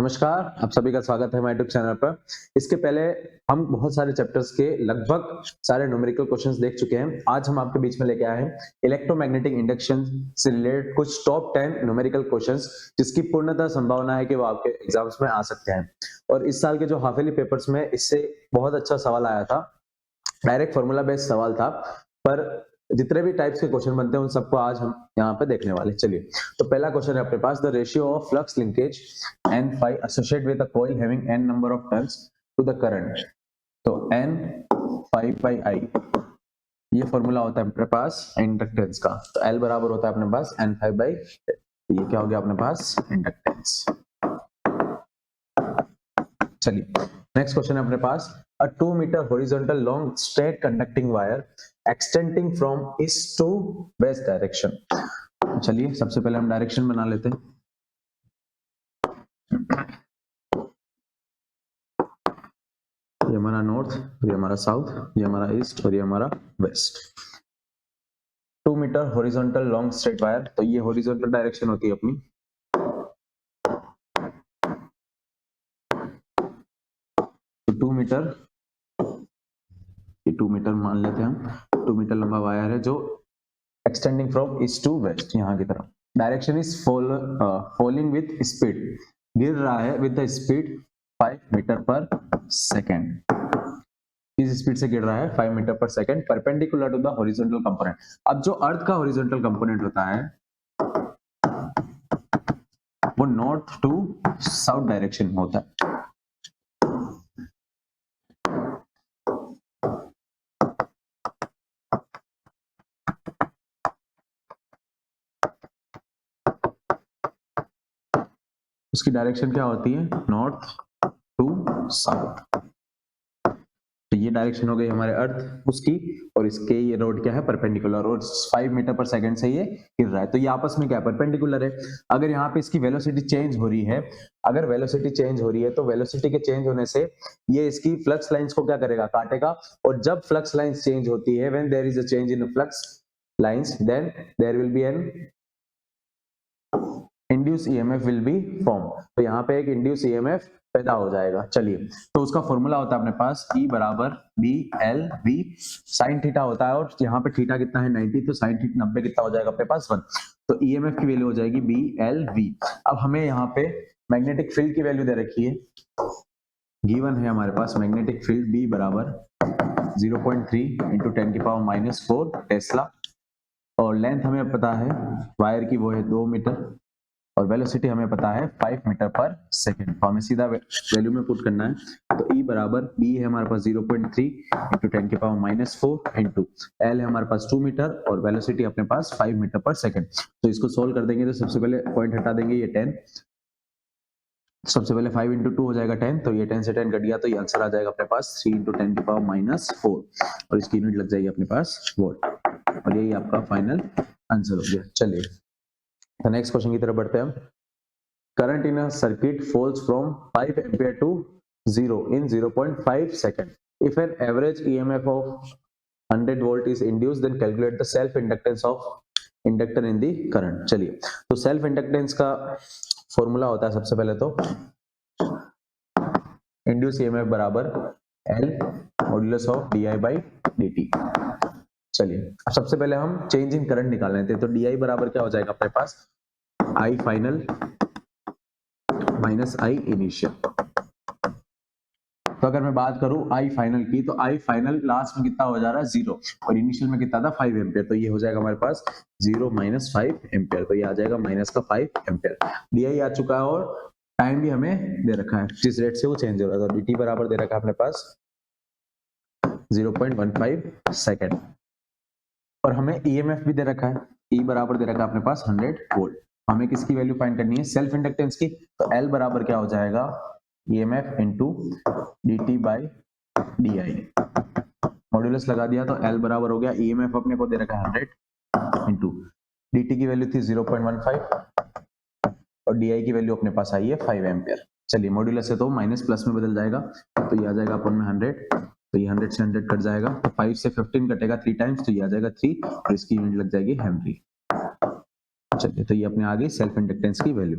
नमस्कार, आप सभी का स्वागत है हमारे यूट्यूब चैनल पर। इसके पहले हम बहुत सारे चैप्टर्स के लगभग सारे न्यूमेरिकल क्वेश्चंस देख चुके हैं। आज हम आपके बीच में लेके आए हैं इलेक्ट्रोमैग्नेटिक इंडक्शन से रिलेटेड कुछ टॉप 10 न्यूमेरिकल क्वेश्चंस, जिसकी पूर्णतः संभावना है कि वो आपके एग्जाम्स में आ सकते हैं। और इस साल के जो हाफ ईयरली पेपर्स में इससे बहुत अच्छा सवाल आया था। डायरेक्ट फॉर्मूला बेस्ड सवाल था, पर जितने भी टाइप्स के क्वेश्चन बनते हैं उन सबको आज हम यहाँ पे देखने वाले। चलिए, तो पहला क्वेश्चन है अपने पास, the ratio of flux linkage n phi associated with a coil having n number of turns to the current। तो n phi by I, ये फॉर्मूला होता है अपने पास इंडक्टेंस का। तो L बराबर होता है अपने पास n phi by, ये क्या हो गया अपने पास इंडक्टेंस। चलिए, नेक्स्ट क्वेश्चन है अपने पास, a 2 meter horizontal long straight conducting wire extending from east to west direction। चलिए, सबसे पहले हम डायरेक्शन बना लेते हैं। ये हमारा नॉर्थ, ये हमारा साउथ, ये हमारा ईस्ट और ये हमारा west. 2 metre horizontal long straight wire, तो ये हॉरिजॉन्टल डायरेक्शन होती है अपनी। तो 2 मीटर, ये 2 मीटर मान लेते हैं हम। 2 मीटर लंबा वायर है जो extending from east to west, यहाँ की तरफ। Direction is falling with speed, गिर रहा है with the speed 5 metre per second. इस स्पीड से गिर रहा है 5 metre per second, perpendicular to the horizontal component. अब जो अर्थ का हॉरिजॉन्टल कंपोनेंट होता है वो नॉर्थ टू साउथ डायरेक्शन में होता है। उसकी डायरेक्शन क्या होती है? North to south. तो ये डायरेक्शन हो गई हमारे अर्थ उसकी, और इसके ये रोड क्या है? परपेंडिकुलर, और 5 मीटर पर सेकंड से ये गिर रहा है। तो ये आपस में क्या है? परपेंडिकुलर है। अगर यहाँ पे इसकी वेलोसिटी चेंज हो रही है, अगर वेलोसिटी चेंज हो रही है तो वेलोसिटी के चेंज होने से ये इसकी फ्लक्स लाइंस को क्या करेगा? काटेगा। और जब फ्लक्स लाइंस चेंज होती है, when there is a change in flux lines, then there will be an induce EMF will be form. तो यहाँ पे एक इंड्यूस ईएमएफ पैदा हो जाएगा। चलिए, तो उसका फॉर्मूला होता है अपने पास E बराबर B L V sine theta होता है, और यहाँ पे थीटा कितना है? 90, तो साइन थीटा 90 कितना हो जाएगा अपने पास? 1। तो ईएमएफ की वैल्यू हो जाएगी बी एल वी। अब हमें यहाँ पे मैग्नेटिक फील्ड की वैल्यू दे रखी है, गिवन है हमारे पास मैग्नेटिक फील्ड B बराबर 0.3 इंटू 10⁻⁻⁴ टेस्ला, और लेंथ हमें पता है वायर की, वो है 2 मीटर, और वेलोसिटी हमें पता है 5 मीटर पर सेकेंड। तो हमें सीधा वैल्यू में पुट करना है। तो E बराबर B है हमारे पास 0.3 इंटू 10⁻⁻⁴ इंटू L है हमारे पास 2 मीटर, और वेलोसिटी अपने पास 5 मीटर पर सेकेंड। तो इसको सोल्व कर देंगे, तो सबसे पहले पॉइंट हटा देंगे, ये 10, सबसे पहले 5 इंटू 2 हो जाएगा 10, तो ये 10 से 10 कट गया, तो ये आंसर आ जाएगा अपने पास 3 इंटू 10⁻⁴, और इसकी यूनिट लग जाएगी अपने पास वोल्ट, और यही आपका फाइनल आंसर हो गया। चलिए, तो नेक्स्ट क्वेश्चन की तरफ बढ़ते हैं हम। Current in a circuit falls from 5 ampere to 0 in 0.5 second. If an average EMF of 100 volt is induced, then calculate the self inductance of inductor in the current. चलिए, तो सेल्फ इंडक्टेंस का formula होता है सबसे पहले तो induce EMF बराबर L modulus of DI by dt। चलिए, अब सबसे पहले हम चेंज इन करंट निकाल लेते हैं। तो DI बराबर क्या हो जाएगा अपने पास? I final minus I initial. तो अगर मैं बात करूं I फाइनल की, तो I फाइनल लास्ट में कितना हो जा रहा है? 0, और इनिशियल में कितना था? 5 एम्पियर। तो ये हो जाएगा हमारे पास 0 माइनस 5 एम्पियर, तो ये आ जाएगा माइनस का 5 एम्पियर। DI आ चुका है, और टाइम भी हमें दे रखा है, जिस रेट से वो चेंज हो रहा है। तो dt बराबर दे रखा है अपने पास 0.15 सेकेंड, और हमें EMF भी दे रखा है, E बराबर दे रखा है अपने पास 100 वोल्ट। हमें किसकी वैल्यू फाइंड करनी है? सेल्फ इंडक्टेंस की। तो L बराबर क्या हो जाएगा? EMF into dt by DI, modulus लगा दिया, तो L बराबर हो गया, EMF अपने को दे रखा है 100 इंटू dt की वैल्यू थी 0.15, और DI की वैल्यू अपने पास आई है 5 एम्पियर। चलिए, मॉड्यूलस से तो माइनस प्लस में बदल जाएगा, तो ये आ जाएगा अपन में 100, तो ये 100 से 100 कट जाएगा, तो 5 से 15 कटेगा 3 टाइम्स, तो ये आ जाएगा 3, और इसकी यूनिट लग जाएगी हेनरी। चलिए, तो ये अपने आ गई सेल्फ इंडक्टेंस की वैल्यू।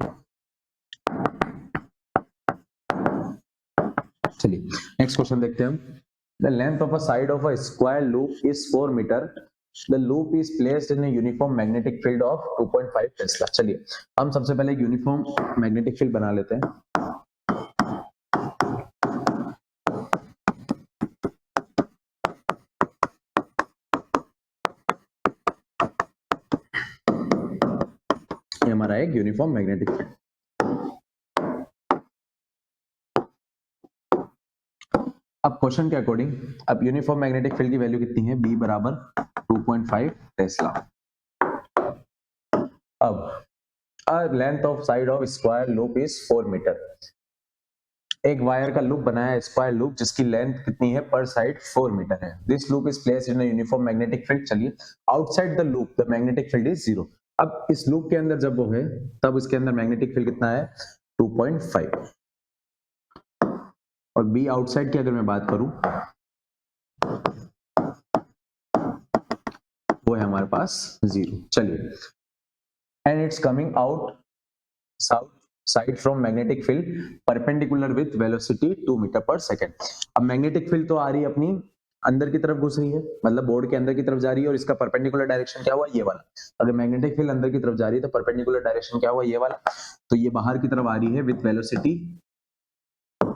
चलिए नेक्स्ट क्वेश्चन देखते हैं हम। The length of a side of a square loop is 4 metre. The loop is placed in uniform magnetic field of 2.5 tesla. चलिए हम सबसे पहले यूनिफॉर्म मैग्नेटिक फील्ड बना लेते हैं। ये हमारा एक यूनिफॉर्म मैग्नेटिक फील्ड। अब क्वेश्चन के अकॉर्डिंग अब यूनिफॉर्म मैग्नेटिक फील्ड की वैल्यू कितनी है, B बराबर 2.5 टेस्ला। अब length of side of square loop is 4 metre. एक वायर का लूप बनाया है, स्क्वायर लूप, जिसकी लेंथ कितनी है पर साइड 4 मीटर है। This loop is placed in a uniform magnetic field. चलिए outside the loop the magnetic field is 0। अब इस लूप के अंदर जब वो है तब इसके अंदर मैग्नेटिक फील्ड कितना है, 2.5। और बी आउटसाइड की अगर मैं बात करूं वो है हमारे पास 0। चलिए and it's coming out south side from magnetic field perpendicular with velocity 2 metre per second. अब मैग्नेटिक फील्ड तो आ रही है अपनी अंदर की तरफ घुस रही है, मतलब बोर्ड के अंदर की तरफ जा रही है, और इसका परपेंडिकुलर डायरेक्शन क्या हुआ, ये वाला। अगर मैग्नेटिक फील्ड अंदर की तरफ जा रही है तो परपेंडिकुलर डायरेक्शन क्या हुआ, ये वाला। तो ये बाहर की तरफ आ रही है with velocity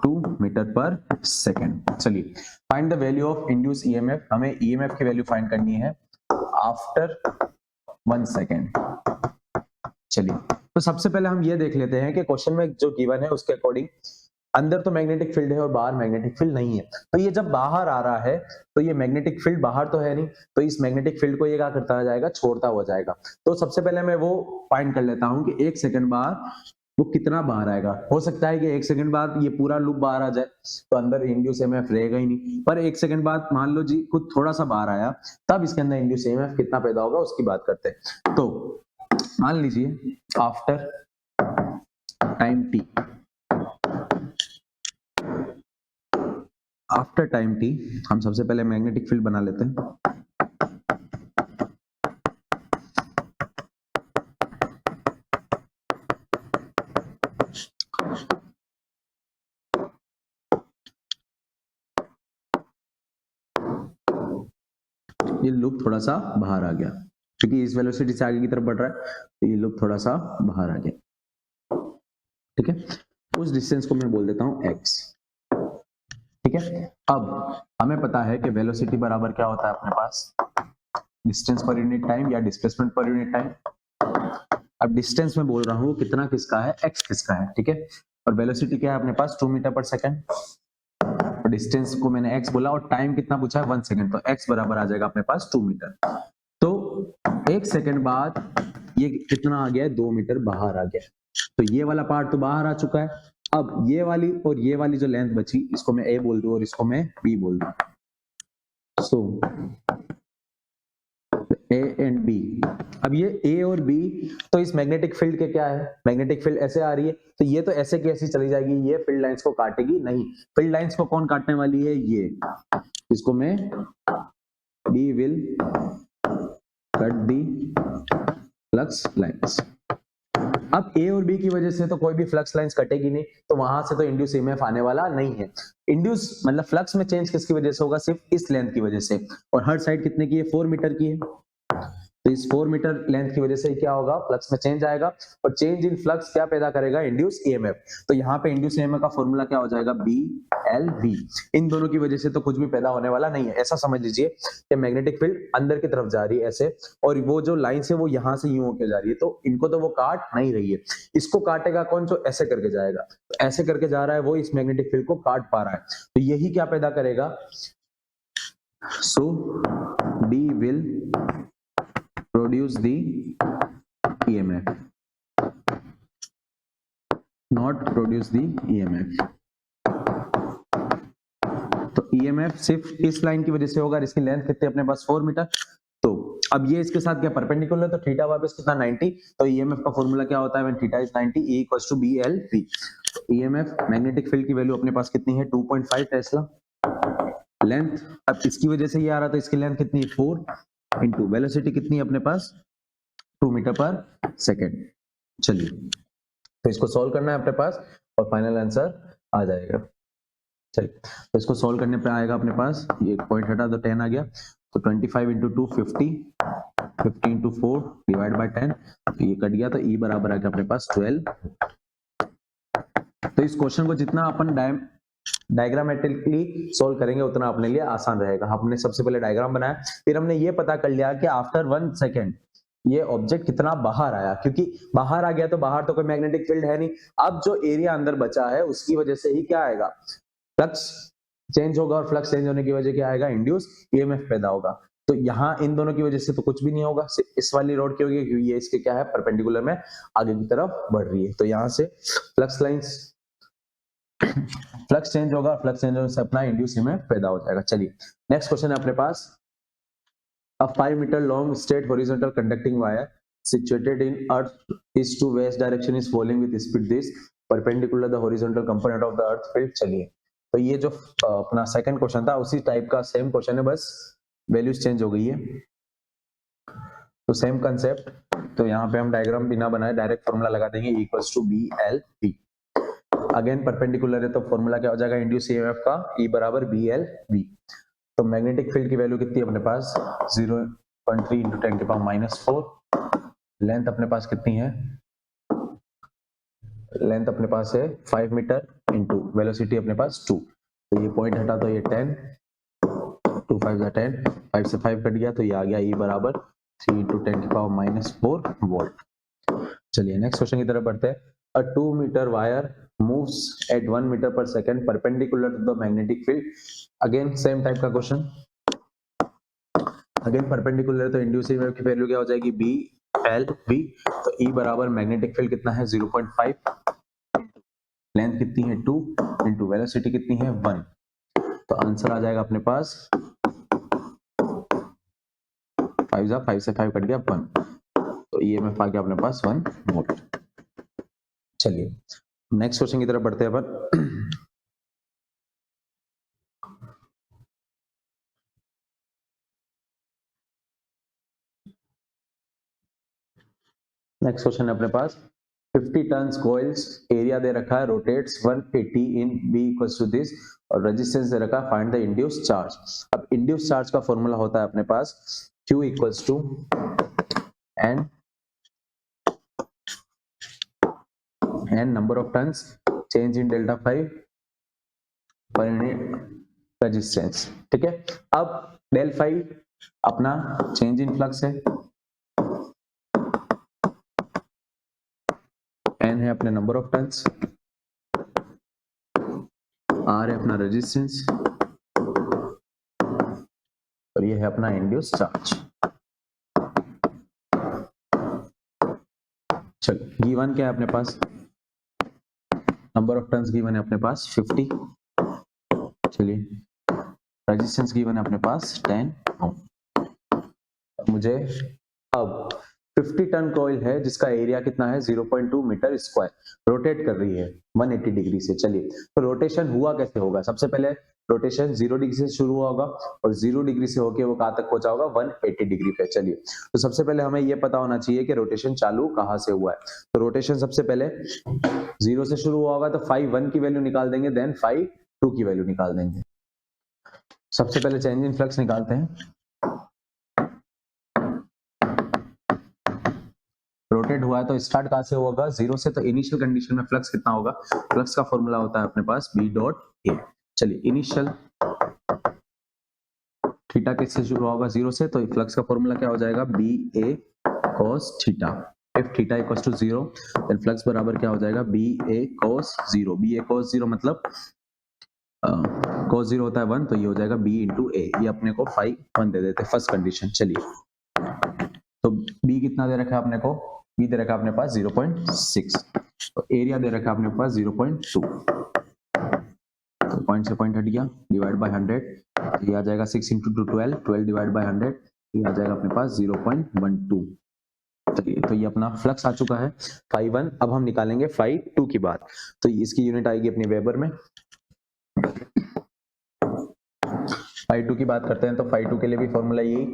2 metre per second. चलिए find the value of induce EMF. हमें ईएमएफ की वैल्यू फाइंड करनी है आफ्टर 1 सेकेंड। चलिए तो सबसे पहले हम ये देख लेते हैं कि क्वेश्चन में जो गिवन है उसके अकॉर्डिंग अंदर तो मैग्नेटिक फील्ड है और बाहर मैग्नेटिक फील्ड नहीं है। तो ये जब बाहर आ रहा है तो ये मैग्नेटिक फील्ड बाहर तो है नहीं, तो इस मैग्नेटिक फील्ड को ये क्या करता जाएगा, छोड़ता हुआ जाएगा। तो सबसे पहले मैं वो फाइंड कर लेता हूं कि 1 सेकंड बाद वो कितना बाहर आएगा। हो सकता है कि 1 सेकंड बाद ये पूरा लूप बाहर आ जाए तो अंदर इंड्यूस ईएमएफ रहेगा ही नहीं, पर 1 सेकंड बाद मान लो जी कुछ थोड़ा सा बाहर आया, तब इसके अंदर इंड्यूस ईएमएफ कितना पैदा होगा उसकी बात करते हैं। तो मान लीजिए after time T, after time T हम सबसे पहले मैग्नेटिक फील्ड बना लेते हैं। ये लूप थोड़ा सा बाहर आ गया क्योंकि इस वेलोसिटी से आगे की तरफ बढ़ रहा है, तो ये लूप थोड़ा सा बाहर आ गया। ठीक है, उस डिस्टेंस को मैं बोल देता हूं x। ठीक है, अब हमें पता है कि वेलोसिटी बराबर क्या होता है अपने पास, डिस्टेंस पर यूनिट टाइम या डिस्प्लेसमेंट पर यूनिट टाइम। अब डिस्टेंस में बोल रहा हूं कितना किसका है, x किसका है। ठीक है, और वेलोसिटी क्या है अपने पास 2 मीटर पर सेकेंड। डिस्टेंस को मैंने x बोला और टाइम कितना पूछा है 1 सेकेंड, तो x बराबर आ जाएगा अपने पास 2 मीटर। तो 1 सेकेंड बाद ये कितना आ गया, 2 मीटर बाहर आ गया। तो ये वाला पार्ट तो बाहर आ चुका है। अब ये वाली और ये वाली जो लेंथ बची, इसको मैं a बोल दूं और इसको मैं b बोल दूं। सो a एंड b। अब ये a और b तो इस मैग्नेटिक फील्ड के क्या है, मैग्नेटिक फील्ड ऐसे आ रही है, तो ये तो ऐसे की ऐसी चली जाएगी, ये फील्ड लाइंस को काटेगी नहीं। फील्ड लाइंस को कौन काटने वाली है, ये। इसको मैं b will cut the flux lines. अब a और b की वजह से तो कोई भी फ्लक्स लाइंस कटेगी नहीं, तो वहां से तो इंड्यूस ईएमएफ आने वाला नहीं है। इंड्यूस मतलब फ्लक्स में चेंज किसकी वजह से होगा, सिर्फ इस लेंथ की वजह से। और हर साइड कितने की है, 4 मीटर की है। तो इस 4 मीटर लेंथ की वजह से क्या होगा, फ्लक्स में चेंज आएगा, और चेंज इन फ्लक्स क्या पैदा करेगा, इंड्यूस ईएमएफ। तो यहाँ पे इंड्यूस ईएमएफ का फॉर्मूला क्या हो जाएगा, BLV। इन दोनों की वजह से तो कुछ भी पैदा होने वाला नहीं है। ऐसा समझ लीजिए कि मैग्नेटिक फील्ड अंदर की तरफ जा रही है ऐसे, और वो जो लाइन से वो यहाँ से यूं होके जा रही है, तो इनको तो वो काट नहीं रही है। इसको काटेगा कौन, जो ऐसे करके जाएगा। तो ऐसे करके जा रहा है वो, इस मैग्नेटिक फील्ड को काट पा रहा है, तो यही क्या पैदा करेगा, सो B will produce the EMF, not produce the EMF। तो EMF सिर्फ इस लाइन की वजह से होगा, इसकी लेंथ कितनी अपने पास 4 मीटर। तो अब ये इसके साथ क्या परपेंडिकुलर, तो थीटा वापस कितना 90। तो EMF का फॉर्मूला क्या होता है, when theta is 90, E equals to BLV। तो EMF मैग्नेटिक फील्ड की वैल्यू अपने पास कितनी है, 2.5 टेस्ला। लेंथ अब इसकी वजह से ये आ रहा, तो इसकी लेंथ कितनी है 4 इंटू वेलोसिटी कितनी है अपने पास 2 मीटर पर सेकेंड। चलिए तो इसको सॉल्व करना है अपने पास और फाइनल आंसर आ जाएगा। चलिए तो इसको सॉल्व करने पे आएगा अपने पास, ये पॉइंट हटा तो 10 आ गया, तो 25 इंटू 2 50, 50 इंटू 4 डिवाइड बाय 10, तो ये कट गया, तो ई बराबर आ गया अपने पास 12। तो इस क्वेश्चन को जितना अपन डायग्रामेटिकली सोल्व करेंगे उतना अपने लिए आसान रहेगा। हमने सबसे पहले डायग्राम बनाया, फिर हमने ये पता कर लिया कि आफ्टर 1 सेकेंड ये ऑब्जेक्ट कितना बाहर आया, क्योंकि बाहर आ गया तो बाहर तो कोई मैग्नेटिक फील्ड है नहीं, अब जो एरिया अंदर बचा है उसकी वजह से ही क्या आएगा, फ्लक्स चेंज होगा, और फ्लक्स चेंज होने की वजह क्या आएगा, इंड्यूस ईएमएफ पैदा होगा। तो यहाँ इन दोनों की वजह से तो कुछ भी नहीं होगा, इस वाली रोड की होगी क्योंकि ये इसके क्या है, परपेंडिकुलर में आगे की तरफ बढ़ रही है, तो यहाँ से फ्लक्स लाइंस फ्लक्स चेंज होगा, फ्लक्स चेंज होने से अपना इंड्यूस ईएमएफ पैदा हो जाएगा। चलिए नेक्स्ट क्वेश्चन है अपने पास, a 5 meter long straight horizontal conducting wire situated in earth east to west direction is falling with speed this perpendicular the horizontal component of the earth field। चलिए तो ये जो अपना सेकंड क्वेश्चन था उसी type का सेम क्वेश्चन है, बस वैल्यूज चेंज हो गई है, तो सेम कंसेप्ट। तो यहाँ पे हम डायग्राम बिना बनाए डायरेक्ट फॉर्मूला लगा देंगे, equals to B L V. Again perpendicular है तो फॉर्मूला क्या हो जाएगा, इंड्यूस ईएमएफ का ई बराबर बी एल वी। तो मैग्नेटिक फील्ड की वैल्यू कितनी है अपने पास, 0.3 इंटू 10 की पावर -4। लेंथ अपने पास कितनी है, लेंथ अपने पास है 5 मीटर इंटू वेलोसिटी अपने पास 2, तो ये पॉइंट हटा तो ये 10, 2 5 10, 5 से 5 कट गया, तो ये आ गया ई बराबर 3 इंटू 10 की पावर -4 वोल्ट। चलिए नेक्स्ट क्वेश्चन की तरफ बढ़ते हैं। अ 2 metre wire moves at 1 meter per second perpendicular to the magnetic field। Again same type का क्वेश्चन, अगेन परपेंडिकुलर तो इंड्यूसिव वेव की वैल्यू क्या हो जाएगी, बी एल वी। तो ई बराबर मैग्नेटिक फील्ड कितना है 0.5, लेंथ कितनी है 2 इंटू वेलोसिटी कितनी है 1, तो आंसर आ जाएगा अपने पास 5 से 5 कट गया 1, तो ईएमएफ आ गया अपने पास 1 वोल्ट। चलिए नेक्स्ट क्वेश्चन की तरफ बढ़ते हैं अपन। नेक्स्ट क्वेश्चन है अपने पास, 50 टन्स कॉइल्स, एरिया दे रखा है, rotates 180 in B equals to this, और रेजिस्टेंस दे रखा है, फाइंड द इंड्यूस्ड चार्ज। अब इंड्यूस्ड चार्ज का फॉर्मूला होता है अपने पास Q equals to n number of turns change in delta 5 per unit resistance. ठीक है, अब डेल 5 अपना चेंज इन फ्लक्स है, n है अपने नंबर ऑफ टर्न्स, r है अपना रेजिस्टेंस, और ये है अपना इंड्यूस्ड चार्ज। चलो गिवन क्या है अपने पास, नंबर ऑफ टर्न्स गिवन है अपने पास 50, चलिए रेजिस्टेंस गिवन है अपने पास 10 ओम। मुझे अब 50 टन कॉइल है जिसका एरिया कितना है 0.2 मीटर स्क्वायर, रोटेट कर रही है 180 डिग्री से। चलिए तो रोटेशन हुआ कैसे होगा, सबसे पहले रोटेशन 0 डिग्री से शुरू हुआ होगा और 0 डिग्री से होके वो कहां तक पहुंचा होगा 180 डिग्री पे। चलिए तो सबसे पहले हमें ये पता होना चाहिए कि रोटेशन चालू कहां से हुआ है। तो रोटेशन सबसे पहले 0 से शुरू हुआ होगा, तो 5 1 की वैल्यू निकाल देंगे, देन 5 2 की वैल्यू निकाल देंगे। सबसे पहले चेंज इन फ्लक्स निकालते हैं। रोटेट हुआ है तो स्टार्ट कहां से होगा, 0 से, तो इनिशियल कंडीशन में फ्लक्स कितना होगा, फ्लक्स का फॉर्मूला होता है अपने पास B डॉट A। चलिए इनिशियल थीटा किससे शुरू होगा 0 से, तो फ्लक्स का फॉर्मूला क्या हो जाएगा BA cos theta. If theta equals to 0 then flux बराबर क्या हो जाएगा BA cos 0। BA cos 0 मतलब cos 0 होता है 1, तो ये हो जाएगा B इंटू A। ये अपने को 5 1 दे देते फर्स्ट कंडीशन। चलिए तो B कितना दे रखा है अपने को, B दे रखा है अपने पास 0.6, तो एरिया दे रखा है अपने पास 0.2, तो पॉइंट से पॉइंट हट गया, डिवाइड बाय 100, ये आ जाएगा 6 इंटू 2 12, 12 डिवाइड बाय 100, ये आ जाएगा अपने पास 0.12। चलिए तो ये अपना फ्लक्स आ चुका है 5 1। अब हम निकालेंगे 5 2 की बात, तो इसकी यूनिट आएगी अपनी वेबर में। 5 2 की बात करते हैं तो 5 2 के लिए भी फॉर्मूला यही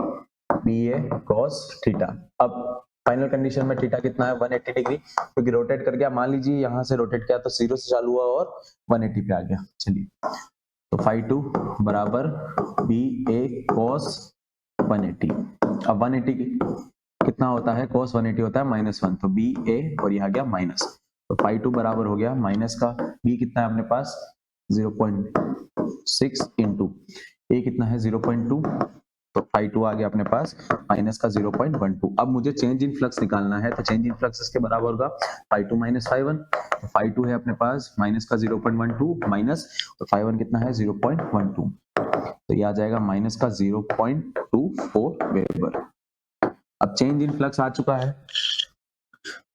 BA cos थीटा। अब फाइनल कंडीशन में थीटा कितना है 180 डिग्री, क्योंकि रोटेट कर गया, मान लीजिए यहां से रोटेट किया तो 0 से चालू हुआ और 180 पे आ गया। चलिए तो phi 2 बराबर बी ए cos 180। अब 180 कितना होता है, cos 180 होता है -1, तो बी ए और ये आ गया माइनस, तो phi 2 बराबर हो गया माइनस का b कितना है अपने पास 0.6 इंटू ए कितना है 0.2, तो phi 2 आ गया अपने पास माइनस का 0.12। अब मुझे चेंज इन फ्लक्स निकालना है, तो चेंज इन फ्लक्स इसके बराबर होगा phi 2 माइनस phi 1, तो phi 2 है अपने पास माइनस का 0.12 माइनस, तो phi 1 कितना है 0.12, तो ये आ जाएगा माइनस का 0.24 वेबर। अब चेंज इन फ्लक्स आ चुका है,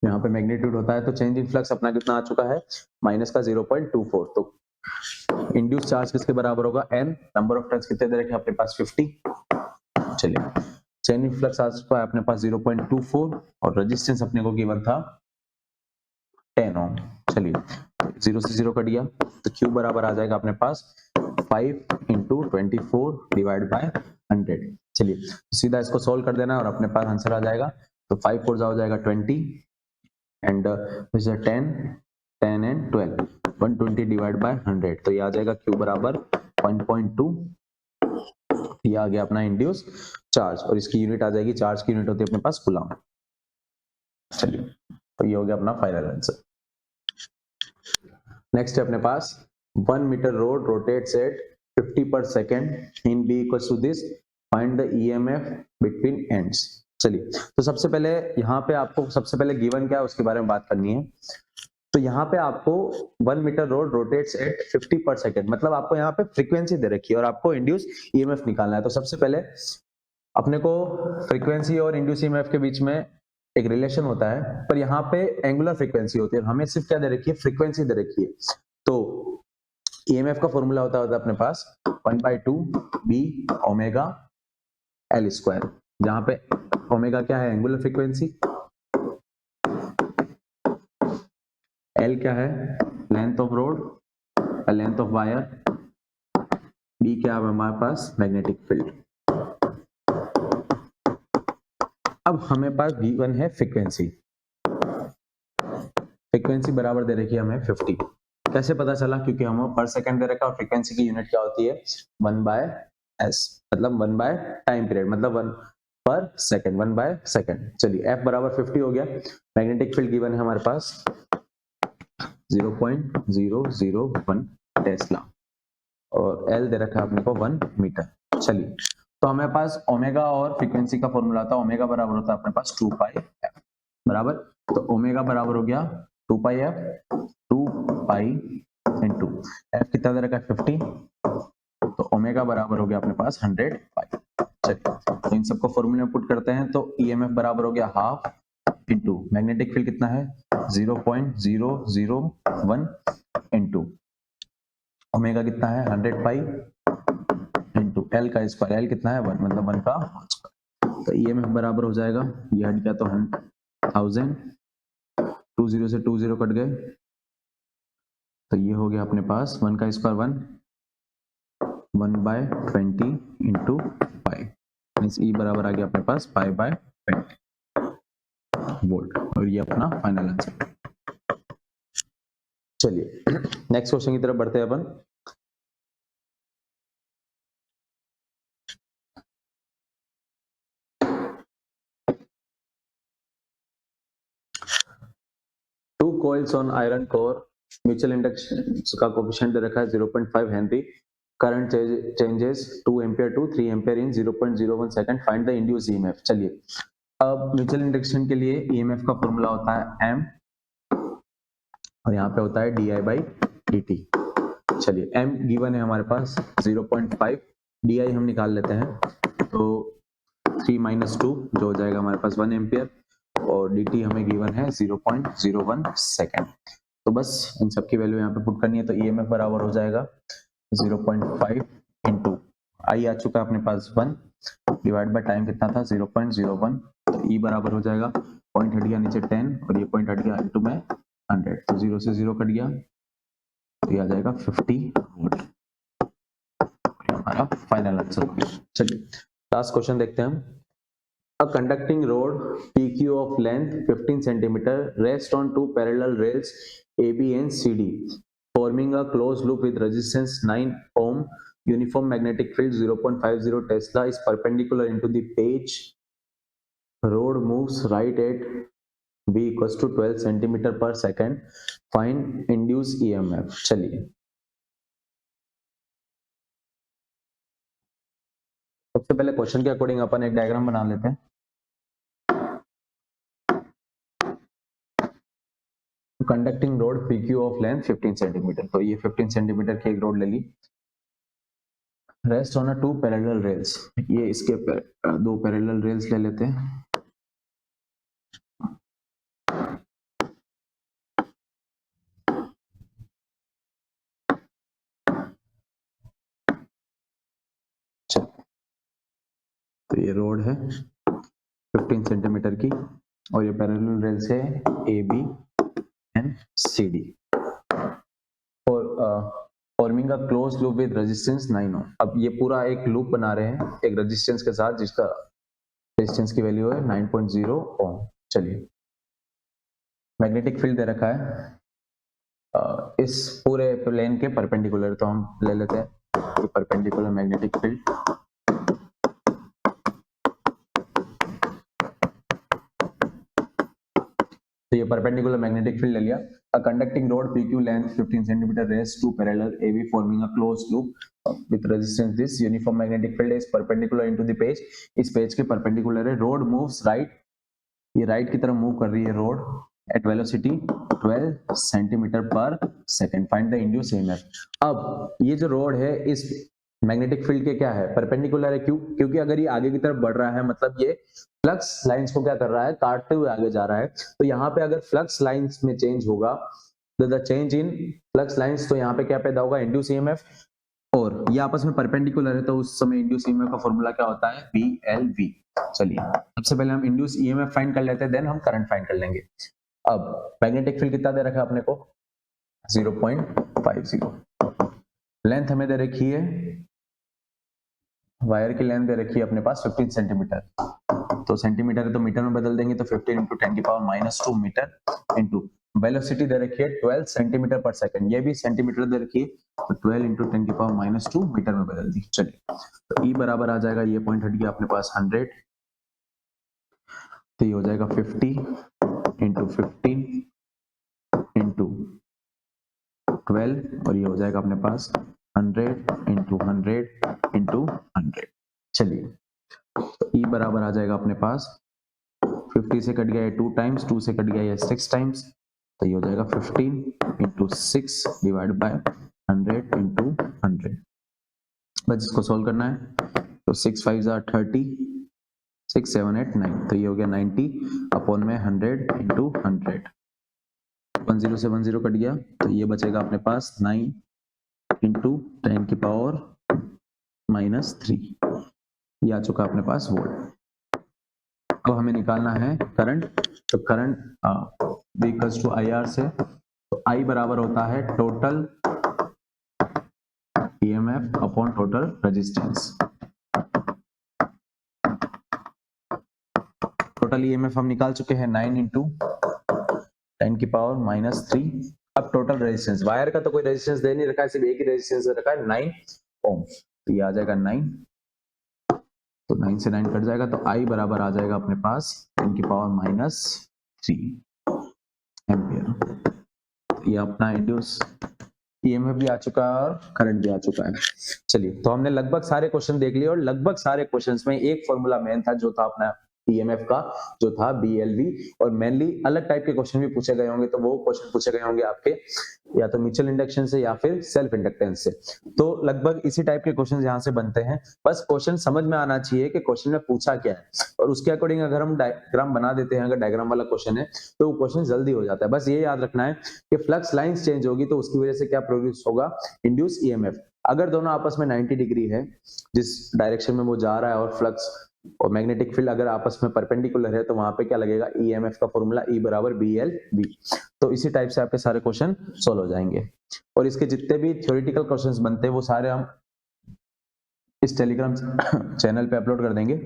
यहाँ पे मैग्नीट्यूड होता है, तो चेंज इन फ्लक्स अपना कितना आ चुका है माइनस का 0.24, तो इंड्यूस चार्ज किसके बराबर होगा n, नंबर ऑफ टर्न्स कितने दे रखे अपने पास 50। चलिए चेंज इन फ्लक्स आ चुका है अपने पास 0.24 और रेजिस्टेंस अपने को गिवन था 10 ओम। चलिए 0 से 0 कट गया, तो Q बराबर आ जाएगा अपने पास 5 इंटू 24 डिवाइड बाय 100। चलिए सीधा इसको सोल्व कर देना और अपने पास आंसर आ जाएगा, तो 5 4 हो जाएगा 20 एंड 10 10 एंड 12 120 डिवाइड बाय 100, तो ये आ जाएगा Q बराबर 1.2, ये आ गया अपना इंड्यूस चार्ज, और इसकी यूनिट आ जाएगी, चार्ज की यूनिट होती है अपने पास कूलम। चलिए तो ये हो गया अपना फाइनल आंसर। नेक्स्ट है अपने पास 1 metre rod rotates at 50 per second in B equals to this, find the EMF between ends। चलिए तो सबसे पहले यहाँ पे आपको सबसे पहले गिवन क्या है उसके बारे में बात करनी है। तो यहाँ पे आपको 1 मीटर रोड रोटेट्स एट 50 पर सेकेंड, मतलब आपको यहाँ पे फ्रीक्वेंसी दे रखी है और आपको इंड्यूस ईएमएफ निकालना है। तो सबसे पहले अपने को फ्रीक्वेंसी और इंड्यूस ईएमएफ के बीच में एक रिलेशन होता है, पर यहाँ पे एंगुलर फ्रीक्वेंसी होती है, हमें सिर्फ क्या दे रखी है, फ्रीक्वेंसी दे रखी है। तो ईएमएफ का फॉर्मूला होता है अपने पास 1/2 बी ओमेगा एल स्क्वायर, जहां पे ओमेगा क्या है, एंगुलर फ्रीक्वेंसी, एल क्या है, length of rod, length of wire, B क्या है हमारे पास, मैग्नेटिक फील्ड। अब हमें पास V1 है फ्रीक्वेंसी, फ्रीक्वेंसी बराबर दे रखी है हमें 50। कैसे पता चला, क्योंकि हमें पर सेकंड दे रखा है और फ्रीक्वेंसी की यूनिट क्या होती है 1/s, मतलब 1 टाइम पीरियड, मतलब 1 पर सेकंड, 1 सेकंड। चलिए f बराबर 50 हो गया, मैग्नेटिक फील्ड गिवन है हमारे पास 0.001 टेस्ला और L दे रखा है अपने को 1 मीटर। चलिए तो हमारे पास ओमेगा और फ्रीक्वेंसी का फॉर्मूला था, ओमेगा बराबर होता है अपने पास 2πf बराबर, तो ओमेगा बराबर हो गया 2πf, 2π इंटू f कितना दे रखा है 50, तो ओमेगा बराबर हो गया अपने पास 100π। चलिए तो इन सबको फॉर्मूले में पुट करते हैं, तो ईएमएफ बराबर हो गया हाफ इंटू मैग्नेटिक फील्ड कितना है 0.001 इंटू ओमेगा कितना है 100π इंटू एल का स्क्वायर, एल कितना है 1, मतलब 1 का स्क्वायर। तो ईएमएफ बराबर हो जाएगा, ये हट गया तो 1000, 20 से 20 कट गए, तो ये हो गया अपने पास 1 का स्क्वायर 1/20 इंटू पाई, मीन्स ई बराबर आ गया अपने पास π/20 वोल्ट, और ये अपना फाइनल आंसर। चलिए नेक्स्ट क्वेश्चन की तरफ बढ़ते हैं अपन। Two coils on iron core, mutual induction का कोएफिशिएंट दे रखा है 0.5 henry, current changes 2 ampere to 3 ampere in 0.01 second, find the induced EMF. चलिए अब म्यूचुअल इंडक्शन के लिए ईएमएफ का फॉर्मूला होता है m और यहाँ पे होता है di/dt। चलिए m गिवन है हमारे पास 0.5, di हम निकाल लेते हैं, तो 3 - 2 जो हो जाएगा हमारे पास 1 एम्पियर, और dt हमें गिवन है 0.01 सेकंड। तो बस इन सब की वैल्यू यहाँ पे पुट करनी है, तो ईएमएफ बराबर हो जाएगा 0.5 इंटू आई आ चुका है अपने पास 1 डिवाइड बाय टाइम कितना था 0.01, तो ई बराबर हो जाएगा, पॉइंट हट गया नीचे 10 और ये पॉइंट हट गया इंटू में 100, तो 0 से 0 कट गया, तो ये आ जाएगा 50 वोल्ट, हमारा फाइनल आंसर। चलिए लास्ट क्वेश्चन देखते हैं हम। A conducting rod PQ of length 15 cm rests on two parallel rails AB and CD forming a closed loop with resistance 9 ohm, uniform magnetic field 0.50 Tesla is perpendicular into the page, road moves right at v equals to 12 centimeter per second, find induced EMF। चलिए सबसे पहले question के according अपन एक diagram बना लेते हैं। Conducting rod PQ of length 15 centimetre, तो ये 15 सेंटीमीटर की एक रोड ले ली। Rest on a 2 parallel rails, ये इसके 2 पैरेलल रेल्स ले लेते हैं। तो ये रोड है 15 सेंटीमीटर की और ये पैरेलल रेल्स है AB एंड CD और forming a close loop with resistance 9 ओम। अब ये पूरा एक लूप बना रहे हैं एक रेजिस्टेंस के साथ जिसका रेजिस्टेंस की वैल्यू है 9.0 ओम। चलिए मैग्नेटिक फील्ड दे रखा है इस पूरे प्लेन के परपेंडिकुलर, तो हम ले लेते हैं परपेंडिकुलर मैग्नेटिक फील्ड। तो ये परपेंडिकुलर मैग्नेटिक फील्ड ले लिया। A conducting rod PQ length 15 cm raised to parallel AB forming a closed loop with resistance this uniform magnetic field is perpendicular into the page, इस page के perpendicular है। Road moves right, ये right की तरफ move कर रही है road eight velocity 12 centimetre पर second, find the induce EMF। अब ये जो रोड है इस मैग्नेटिक फील्ड के क्या है परपेंडिकुलर है, क्योंकि अगर ये आगे की तरफ बढ़ रहा है मतलब ये फ्लक्स लाइंस को क्या कर रहा है काटते हुए आगे जा रहा है। तो यहाँ पे अगर फ्लक्स लाइंस में चेंज होगा the change in flux lines, तो यहाँ पे क्या पैदा होगा इंड्यूस EMF, और ये आपस में परपेंडिकुलर है तो उस समय इंड्यूस EMF का फॉर्मूला क्या होता है BLV। चलिए सबसे पहले हम इंड्यूस EMF फाइंड कर लेते हैं, देन हम करंट फाइंड कर लेंगे। अब मैग्नेटिक फील्ड कितना दे रखा है अपने को 0.50, लेंथ हमें दे रखी है, वायर की लेंथ दे रखी है अपने पास 15 सेंटीमीटर, तो सेंटीमीटर है तो मीटर में बदल देंगे, तो 15 × 10⁻² मीटर इंटू वेलोसिटी दे रखी है 12 सेंटीमीटर पर सेकंड, ये भी सेंटीमीटर दे रखी है तो 12 × 10⁻² मीटर में बदल दी। चलिए तो E बराबर आ जाएगा, ये पॉइंट हट गया अपने पास 100, तो ये हो जाएगा 50 × 15 × 12 और ये हो जाएगा अपने पास 100 × 100 × 100। चलिए तो E बराबर आ जाएगा अपने पास 50 से कट गया है 2 टाइम्स, 2 से कट गया है 6 टाइम्स, तो ये हो जाएगा 15 × 6 डिवाइड बाय 100 × 100। बस इसको सोल्व करना है, तो 6 5 are 30, 6 7 8 9, तो ये हो गया 90 अपॉन में 100 × 100। 10 से 10 कट गया तो ये बचेगा अपने पास 9 × 10⁻³ ये आ चुका अपने पास वोल्ट। अब हमें निकालना है करंट, तो करंट V = IR से, तो I बराबर होता है total EMF upon total resistance. Total EMF हम निकाल चुके हैं 9 × 10⁻³ अब टोटल रेजिस्टेंस, वायर का तो कोई रेजिस्टेंस दे नहीं रखा है, सिर्फ एक ही रेजिस्टेंस दे रखा है 9 ओम, तो ये आ जाएगा 9, तो 9 से 9 कट जाएगा, तो I बराबर आ जाएगा अपने पास 10⁻³ एम्पियर। ये अपना इंड्यूस EMF भी आ चुका है और करंट भी आ चुका है। चलिए तो हमने लगभग सारे क्वेश्चन देख लिए और लगभग सारे क्वेश्चंस में एक फॉर्मूला मेन था जो था अपना EMF का, जो था BLV, और मेनली अलग टाइप के क्वेश्चन भी पूछे गए होंगे, तो वो क्वेश्चन पूछे गए होंगे आपके या तो म्यूचुअल इंडक्शन से या फिर सेल्फ इंडक्टेंस से, तो लगभग इसी टाइप के क्वेश्चन यहाँ से बनते हैं। बस क्वेश्चन समझ में आना चाहिए कि क्वेश्चन में पूछा क्या है और उसके अकॉर्डिंग अगर हम डायग्राम बना देते हैं, अगर डायग्राम वाला क्वेश्चन है तो वो क्वेश्चन जल्दी हो जाता है। बस ये याद रखना है कि फ्लक्स लाइंस चेंज होगी तो उसकी वजह से क्या प्रोड्यूस होगा इंड्यूस EMF। अगर दोनों आपस में 90 डिग्री है, जिस डायरेक्शन में वो जा रहा है, और फ्लक्स और मैग्नेटिक फील्ड अगर आपस में परपेंडिकुलर है, तो वहां पे क्या लगेगा EMF का फॉर्मूला E बराबर BLV। तो इसी टाइप से आपके सारे क्वेश्चन सॉल्व हो जाएंगे और इसके जितने भी थ्योरेटिकल क्वेश्चंस बनते हैं वो सारे हम इस टेलीग्राम चैनल पे अपलोड कर देंगे।